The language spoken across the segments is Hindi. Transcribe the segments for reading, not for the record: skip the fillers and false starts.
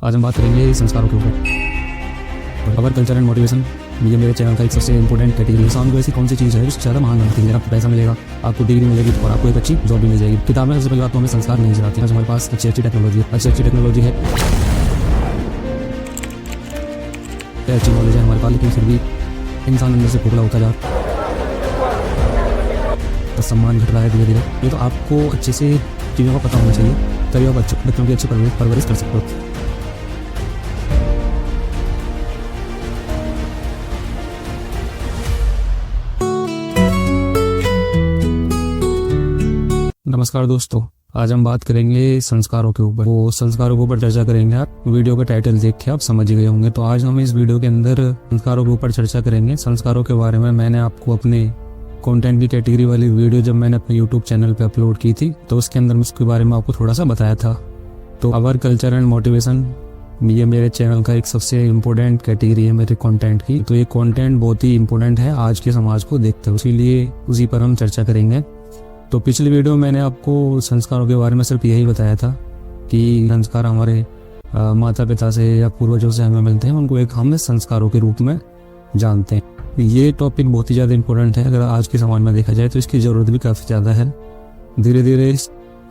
आज हम बात करेंगे संस्कारों के ऊपर। अवर कल्चर एंड मोटिवेशन ये मेरे चैनल का एक सबसे इंपॉर्टेंट कैटेगरी है। इंसान को ऐसी कौन सी चीज़ है जो ज़्यादा महान बनती है? आपको पैसा मिलेगा, आपको डिग्री मिलेगी और आपको एक अच्छी जॉब भी मिल जाएगी। किताबें सबसे पहले बात तो हमें संस्कार नहीं सिखाती है। हमारे पास अच्छी टेक्नोलॉजी है, अच्छी टेक्नोलॉजी है, अच्छी नॉलेज है हमारे पास, लेकिन फिर भी इंसान अंदर से खोखला होता जा रहा है, सम्मान घट रहा है धीरे धीरे। ये तो आपको अच्छे से चीज़ों का पता होना चाहिए, तभी आप बच्चों की अच्छी परवरिश कर सकते हो। नमस्कार दोस्तों, आज हम बात करेंगे संस्कारों के ऊपर। वो संस्कारों के ऊपर चर्चा करेंगे। आप वीडियो का टाइटल देख के आप समझ गए होंगे। तो आज हम इस वीडियो के अंदर संस्कारों के ऊपर चर्चा करेंगे। संस्कारों के बारे में मैंने आपको अपने कंटेंट की कैटेगरी वाली वीडियो जब मैंने अपने यूट्यूब चैनल पे अपलोड की थी तो उसके अंदर उसके बारे में आपको थोड़ा सा बताया था। तो अवर कल्चर एंड मोटिवेशन ये मेरे चैनल का एक सबसे इम्पोर्टेंट कैटेगरी है मेरे कंटेंट की। तो ये कंटेंट बहुत ही इम्पोर्टेंट है आज के समाज को देखते हुए, इसीलिए उसी पर हम चर्चा करेंगे। तो पिछली वीडियो में मैंने आपको संस्कारों के बारे में सिर्फ यही बताया था कि संस्कार हमारे माता पिता से या पूर्वजों से हमें मिलते हैं, उनको एक हम संस्कारों के रूप में जानते हैं। ये टॉपिक बहुत ही ज़्यादा इम्पोर्टेंट है। अगर आज के समाज में देखा जाए तो इसकी ज़रूरत भी काफ़ी ज़्यादा है। धीरे धीरे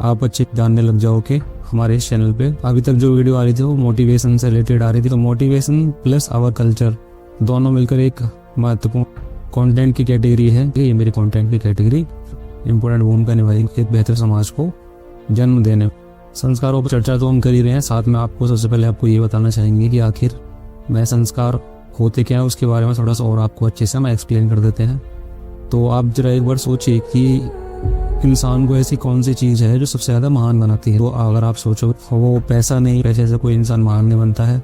आप अच्छे जानने लग जाओगे हमारे इस चैनल पे। अभी तक जो वीडियो आ रही थी वो मोटिवेशन से रिलेटेड आ रही थी। तो मोटिवेशन प्लस आवर कल्चर दोनों मिलकर एक महत्वपूर्ण कंटेंट की कैटेगरी है। ये मेरी कंटेंट की कैटेगरी इम्पोर्टेंट भूमिका निभाएगी एक बेहतर समाज को जन्म देने। संस्कारों पर चर्चा तो हम कर ही रहे हैं, साथ में आपको सबसे पहले आपको ये बताना चाहेंगे कि आखिर मैं संस्कार होते क्या है उसके बारे में थोड़ा सा और आपको अच्छे से हम एक्सप्लेन कर देते हैं। तो आप जरा एक बार सोचिए कि इंसान को ऐसी कौन सी चीज़ है जो सबसे ज़्यादा महान बनाती है। तो अगर आप सोचो वो पैसा नहीं, पैसे से कोई इंसान महान नहीं बनता है,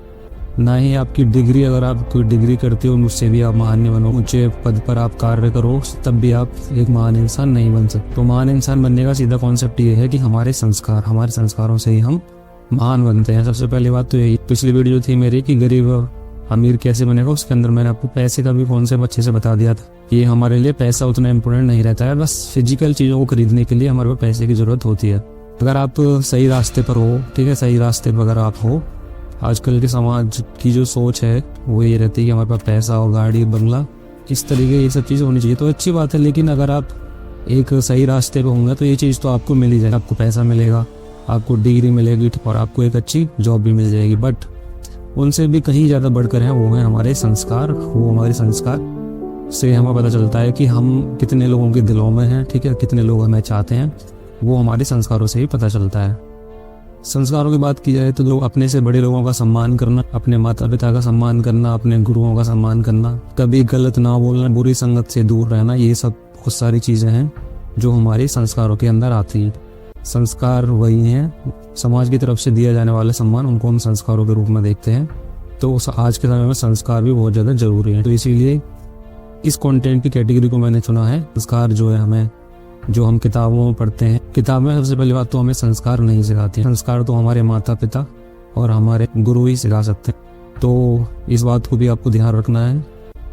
ना ही आपकी डिग्री। अगर आप कोई डिग्री करते हो उससे भी आप महान नहीं बनो, ऊंचे पद पर आप कार्य करो तब भी आप एक महान इंसान नहीं बन सकते। तो महान इंसान बनने का सीधा कॉन्सेप्ट ये है कि हमारे संस्कारों से ही हम महान बनते हैं। सबसे पहली बात तो यही। पिछली वीडियो थी मेरी कि गरीब अमीर कैसे बनेगा, उसके अंदर मैंने आपको पैसे का भी कॉन्सेप्ट अच्छे से बता दिया था कि हमारे लिए पैसा उतना इम्पोर्टेंट नहीं रहता है। बस फिजिकल चीज़ों को खरीदने के लिए हमारे पास पैसे की ज़रूरत होती है। अगर आप सही रास्ते पर हो, ठीक है, सही रास्ते पर अगर आप हो, आजकल के समाज की जो सोच है वो ये रहती है कि हमारे पास पैसा और गाड़ी बंगला इस तरीके ये सब चीज़ होनी चाहिए। तो अच्छी बात है, लेकिन अगर आप एक सही रास्ते पे होंगे तो ये चीज़ तो आपको मिल ही जाएगी। आपको पैसा मिलेगा, आपको डिग्री मिलेगी और आपको एक अच्छी जॉब भी मिल जाएगी। बट उनसे भी कहीं ज़्यादा बढ़कर हैं वो हैं हमारे संस्कार। वो हमारे संस्कार से हमें पता चलता है कि हम कितने लोगों के दिलों में हैं, ठीक है, कितने लोग हमें चाहते हैं, वो हमारे संस्कारों से ही पता चलता है। संस्कारों की बात की जाए तो लोग अपने से बड़े लोगों का सम्मान करना, अपने माता पिता का सम्मान करना, अपने गुरुओं का सम्मान करना, कभी गलत ना बोलना, बुरी संगत से दूर रहना, ये सब बहुत सारी चीज़ें हैं जो हमारे संस्कारों के अंदर आती हैं। संस्कार वही हैं, समाज की तरफ से दिया जाने वाले सम्मान, उनको हम संस्कारों के रूप में देखते हैं। तो आज के समय में संस्कार भी बहुत ज़्यादा जरूरी है। तो इसीलिए इस कंटेंट की कैटेगरी को मैंने चुना है। संस्कार जो है हमें, जो हम किताबों में पढ़ते हैं, किताब में सबसे पहली बात तो हमें संस्कार नहीं सिखाती। संस्कार तो हमारे माता पिता और हमारे गुरु ही सिखा सकते हैं। तो इस बात को भी आपको ध्यान रखना है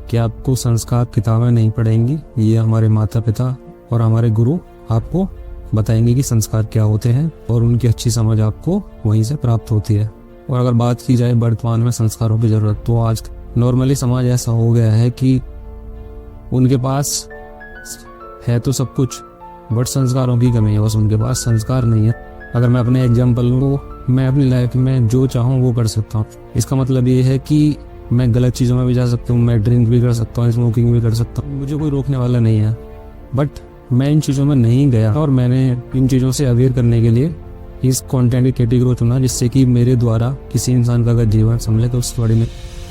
कि आपको संस्कार किताबें नहीं पढ़ेंगी, ये हमारे माता पिता और हमारे गुरु आपको बताएंगे कि संस्कार क्या होते हैं और उनकी अच्छी समझ आपको वहीं से प्राप्त होती है। और अगर बात की जाए वर्तमान में संस्कारों की ज़रूरत, तो आज नॉर्मली समाज ऐसा हो गया है कि उनके पास है तो सब कुछ बट संस्कारों की कमी है। बस उनके पास संस्कार नहीं है। अगर मैं अपने एग्जाम्पल लूँ, मैं अपनी लाइफ में जो चाहूँ वो कर सकता हूँ। इसका मतलब ये है कि मैं गलत चीज़ों में भी जा सकता हूँ, मैं ड्रिंक भी कर सकता हूँ, स्मोकिंग भी कर सकता हूँ, मुझे कोई रोकने वाला नहीं है। बट मैं इन चीज़ों में नहीं गया और मैंने इन चीज़ों से अवेयर करने के लिए इस कंटेंट की कैटेगरी को चुना, जिससे कि मेरे द्वारा किसी इंसान का अगर जीवन संभले तो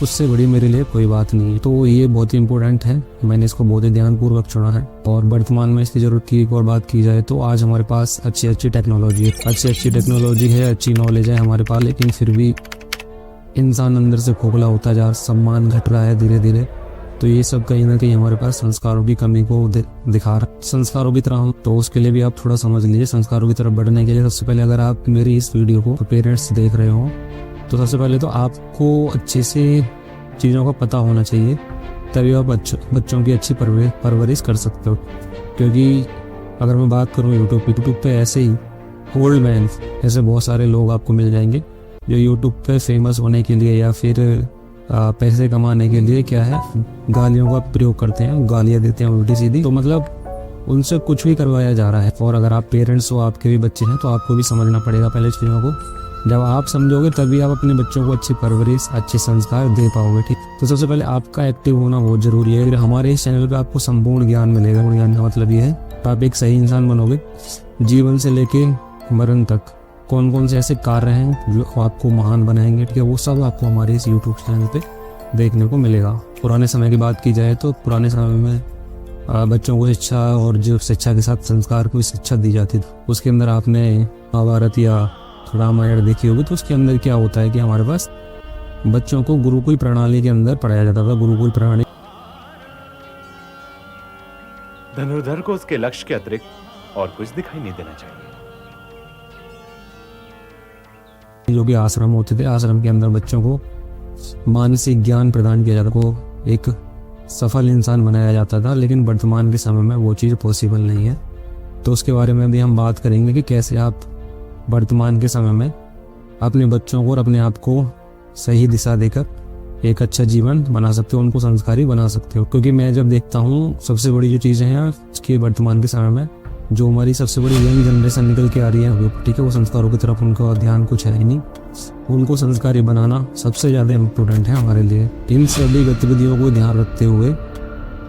उससे बड़ी मेरे लिए कोई बात नहीं है। तो ये बहुत ही इंपॉर्टेंट है, मैंने इसको बहुत ही ध्यानपूर्वक चुना है। और वर्तमान में इसकी ज़रूरत की एक और बात की जाए तो आज हमारे पास अच्छी टेक्नोलॉजी है, अच्छी नॉलेज है हमारे पास, लेकिन फिर भी इंसान अंदर से खोखला होता जा रहा, सम्मान घट रहा है धीरे धीरे। तो ये सब कहीं ना कहीं हमारे पास संस्कारों की कमी को दिखा रहा है। संस्कारों की तरह तो उसके लिए भी आप थोड़ा समझ लीजिए। संस्कारों की तरफ बढ़ने के लिए सबसे पहले अगर आप मेरी इस वीडियो को पेरेंट्स देख रहे हो तो सबसे पहले तो आपको अच्छे से चीज़ों का पता होना चाहिए, तभी आप बच्चों की अच्छी परवरिश कर सकते हो। क्योंकि अगर मैं बात करूँ यूट्यूब पे ऐसे ही ओल्ड मैन ऐसे बहुत सारे लोग आपको मिल जाएंगे जो यूट्यूब पे फेमस होने के लिए या फिर पैसे कमाने के लिए क्या है, गालियों का प्रयोग करते हैं, गालियाँ देते हैं उल्टी सीधी। तो मतलब उनसे कुछ भी करवाया जा रहा है। और अगर आप पेरेंट्स हो, आपके भी बच्चे हैं, तो आपको भी समझना पड़ेगा पहले चीज़ों को। जब आप समझोगे तभी आप अपने बच्चों को अच्छी परवरिश, अच्छे संस्कार दे पाओगे। ठीक, तो सबसे पहले आपका एक्टिव होना बहुत जरूरी है। हमारे इस चैनल पे आपको संपूर्ण ज्ञान मिलेगा। ज्ञान का मतलब ये है आप एक सही इंसान बनोगे। जीवन से लेके मरण तक कौन कौन से ऐसे कार्य हैं जो आपको महान बनाएंगे, ठीक है, वो सब आपको हमारे इस यूट्यूब चैनल पे देखने को मिलेगा। पुराने समय की बात की जाए तो पुराने समय में बच्चों को शिक्षा, और जो शिक्षा के साथ संस्कार को शिक्षा दी जाती थी, उसके अंदर आपने महाभारत या रामायण देखी होगी। तो उसके अंदर क्या होता है कि हमारे पास बच्चों को गुरुकुल प्रणाली के अंदर पढ़ाया जाता था। गुरुकुल प्रणाली धनुर्धर को उसके लक्ष्य के अतिरिक्त और कुछ दिखाई नहीं देना चाहिए। जो भी आश्रम होते थे, आश्रम के अंदर बच्चों को मानसिक ज्ञान प्रदान किया जाता, को एक सफल इंसान बनाया जाता था। लेकिन वर्तमान के समय में वो चीज़ पॉसिबल नहीं है। तो उसके बारे में भी हम बात करेंगे कि कैसे आप वर्तमान के समय में अपने बच्चों को और अपने आप को सही दिशा देकर एक अच्छा जीवन बना सकते हो, उनको संस्कारी बना सकते हो। क्योंकि मैं जब देखता हूँ सबसे बड़ी जो चीज़ें हैं कि वर्तमान के समय में जो हमारी सबसे बड़ी यंग जनरेशन निकल के आ रही है, ठीक है, वो संस्कारों की तरफ उनका ध्यान कुछ है ही नहीं। उनको संस्कारी बनाना सबसे ज़्यादा इम्पोर्टेंट है हमारे लिए। इन सभी गतिविधियों को ध्यान रखते हुए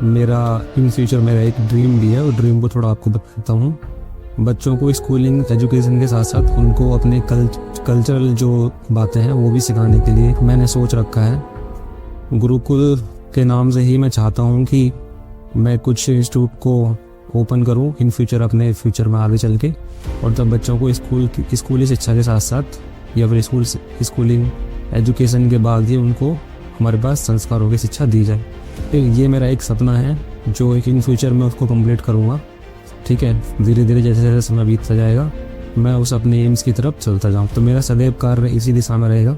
मेरा इन फ्यूचर मेरा एक ड्रीम भी है, और ड्रीम को थोड़ा आपको बताता हूँ। बच्चों को स्कूलिंग एजुकेशन के साथ साथ उनको अपने कल्चरल जो बातें हैं वो भी सिखाने के लिए मैंने सोच रखा है। गुरुकुल के नाम से ही मैं चाहता हूँ कि मैं कुछ इंस्टीट्यूट को ओपन करूँ इन फ्यूचर, अपने फ्यूचर में आगे चल के। और तब बच्चों को स्कूली शिक्षा के साथ साथ या फिर स्कूलिंग एजुकेशन के बाद ही उनको हमारे पास संस्कारों की शिक्षा दी जाए। तो ये मेरा एक सपना है जो इन फ्यूचर में उसको कंप्लीट करूँगा। ठीक है, धीरे धीरे जैसे जैसे समय बीतता जाएगा मैं उस अपने एम्स की तरफ चलता जाऊँ। तो मेरा सदैव कार्य इसी दिशा में रहेगा।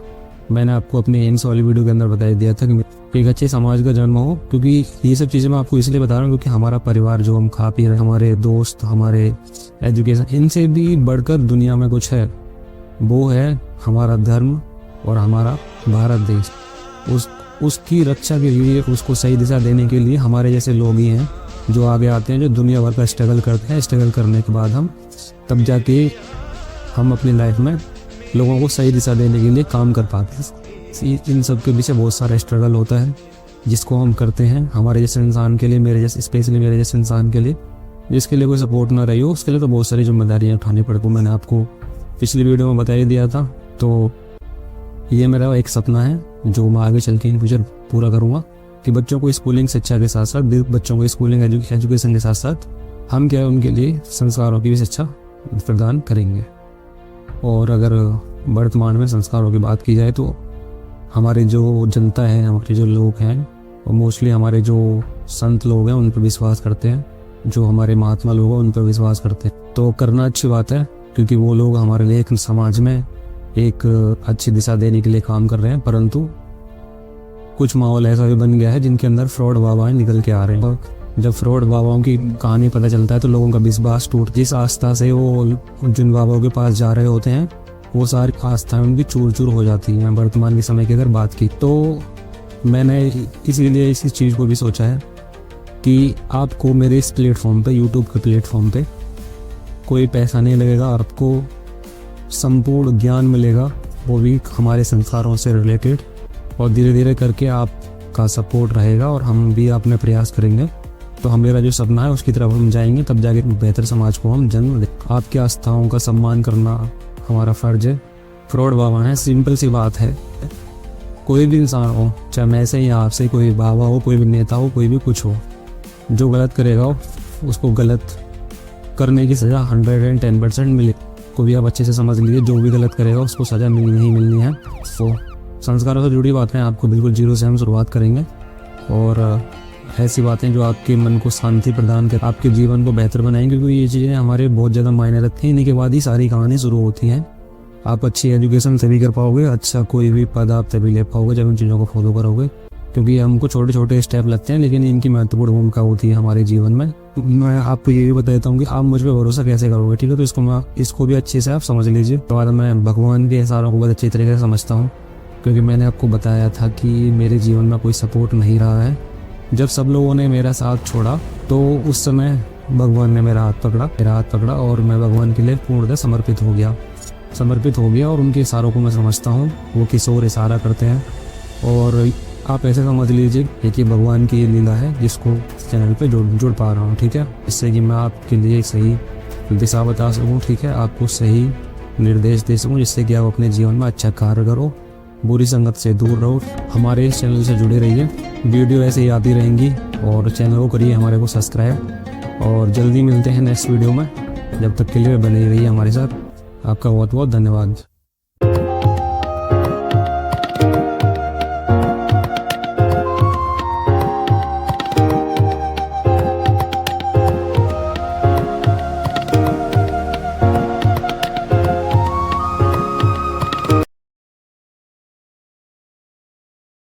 मैंने आपको अपने एम्स वाली वीडियो के अंदर बता दिया था कि एक अच्छे समाज का जन्म हो। क्योंकि ये सब चीज़ें मैं आपको इसलिए बता रहा हूँ क्योंकि हमारा परिवार जो हम खा पी रहे हैं, हमारे दोस्त, हमारे एजुकेशन, इनसे भी बढ़कर दुनिया में कुछ है, वो है हमारा धर्म और हमारा भारत देश। उसकी रक्षा के लिए, उसको सही दिशा देने के लिए हमारे जैसे लोग ही हैं जो आगे आते हैं, जो दुनिया भर का स्ट्रगल करते हैं। स्ट्रगल करने के बाद हम तब जाके हम अपनी लाइफ में लोगों को सही दिशा देने के लिए काम कर पाते हैं। इन सब के पीछे बहुत सारा स्ट्रगल होता है जिसको हम करते हैं हमारे जैसे इंसान के लिए, मेरे जैसे, स्पेशली मेरे जैसे इंसान के लिए, जिसके लिए कोई सपोर्ट ना रही हो, उसके लिए तो बहुत सारी जिम्मेदारियाँ उठानी पड़ती हैं। मैंने आपको पिछली वीडियो में बता ही दिया था। तो ये मेरा एक सपना है जो मैं आगे चल के इन फ्यूचर पूरा करूँगा कि बच्चों को स्कूलिंग शिक्षा के साथ साथ, बच्चों को स्कूलिंग एजुकेशन के साथ साथ हम क्या है उनके लिए संस्कारों की भी शिक्षा प्रदान करेंगे। और अगर वर्तमान में संस्कारों की बात की जाए तो हमारे जो जनता है, हमारे जो लोग हैं, और मोस्टली हमारे जो संत लोग हैं उन पर विश्वास करते हैं, जो हमारे महात्मा लोग हैं उन पर विश्वास करते हैं। तो करना अच्छी बात है क्योंकि वो लोग हमारे लिए एक समाज में एक अच्छी दिशा देने के लिए काम कर रहे हैं। परंतु कुछ माहौल ऐसा भी बन गया है जिनके अंदर फ्रॉड बाबाएं निकल के आ रहे हैं। और जब फ्रॉड बाबाओं की कहानी पता चलता है तो लोगों का विश्वास टूट, जिस आस्था से वो जिन बाबाओं के पास जा रहे होते हैं वो सारी आस्थाएं उनकी चूर चूर हो जाती हैं। वर्तमान के समय की अगर बात की तो मैंने इसीलिए इस चीज़ को भी सोचा है कि आपको मेरे इस प्लेटफॉर्म पे, यूट्यूब के प्लेटफॉर्म पे कोई पैसा नहीं लगेगा, आपको संपूर्ण ज्ञान मिलेगा, वो भी हमारे संस्कारों से रिलेटेड। और धीरे धीरे करके आपका सपोर्ट रहेगा और हम भी अपने प्रयास करेंगे। तो हम, मेरा जो सपना है उसकी तरफ हम जाएंगे, तब जाके बेहतर समाज को हम जन्म दें। आपकी आस्थाओं का सम्मान करना हमारा फर्ज है। फ्रॉड बाबा है, सिंपल सी बात है, कोई भी इंसान हो, चाहे मैं से या आपसे, कोई बाबा हो, कोई भी नेता हो, कोई भी कुछ हो, जो गलत करेगा उसको गलत करने की सज़ा 110% मिले। को भी आप अच्छे से समझ लीजिए, जो भी गलत करेगा उसको सज़ा मिलनी ही मिलनी है। तो संस्कारों से जुड़ी बातें आपको बिल्कुल जीरो से हम शुरुआत करेंगे, और ऐसी बातें जो आपके मन को शांति प्रदान कर आपके जीवन को बेहतर बनाएंगे। क्योंकि ये चीज़ें हमारे बहुत ज़्यादा मायने रखती हैं। इन्हीं के बाद ही सारी कहानी शुरू होती हैं। आप अच्छी एजुकेशन तभी कर पाओगे, अच्छा कोई भी पद आप तभी ले पाओगे जब उन चीज़ों को फॉलो करोगे। क्योंकि हमको छोटे छोटे स्टेप लगते हैं लेकिन इनकी महत्वपूर्ण भूमिका होती है हमारे जीवन में। मैं आपको ये भी बता देता हूँ कि आप मुझ पर भरोसा कैसे करोगे, ठीक है। तो इसको भी अच्छे से आप समझ लीजिए। तो आज मैं भगवान के इशारों को बहुत अच्छी तरीके से समझता हूँ, क्योंकि मैंने आपको बताया था कि मेरे जीवन में कोई सपोर्ट नहीं रहा है। जब सब लोगों ने मेरा साथ छोड़ा तो उस समय भगवान ने मेरा हाथ पकड़ा और मैं भगवान के लिए पूर्णतः समर्पित हो गया और उनके इशारों को मैं समझता हूँ, वो किस ओर इशारा करते हैं। और आप ऐसे समझ लीजिए कि भगवान की ये लीला है जिसको इस चैनल पे जुड़ पा रहा हूँ, ठीक है। इससे कि मैं आपके लिए सही दिशा बता सकूँ, ठीक है, आपको सही निर्देश दे सकूँ, जिससे कि आप अपने जीवन में अच्छा कार्य करो, बुरी संगत से दूर रहो। हमारे इस चैनल से जुड़े रहिए, वीडियो ऐसे ही आती रहेंगी और चैनल को करिए हमारे को सब्सक्राइब। और जल्दी मिलते हैं नेक्स्ट वीडियो में, जब तक के लिए बने रहिए हमारे साथ। आपका बहुत बहुत धन्यवाद।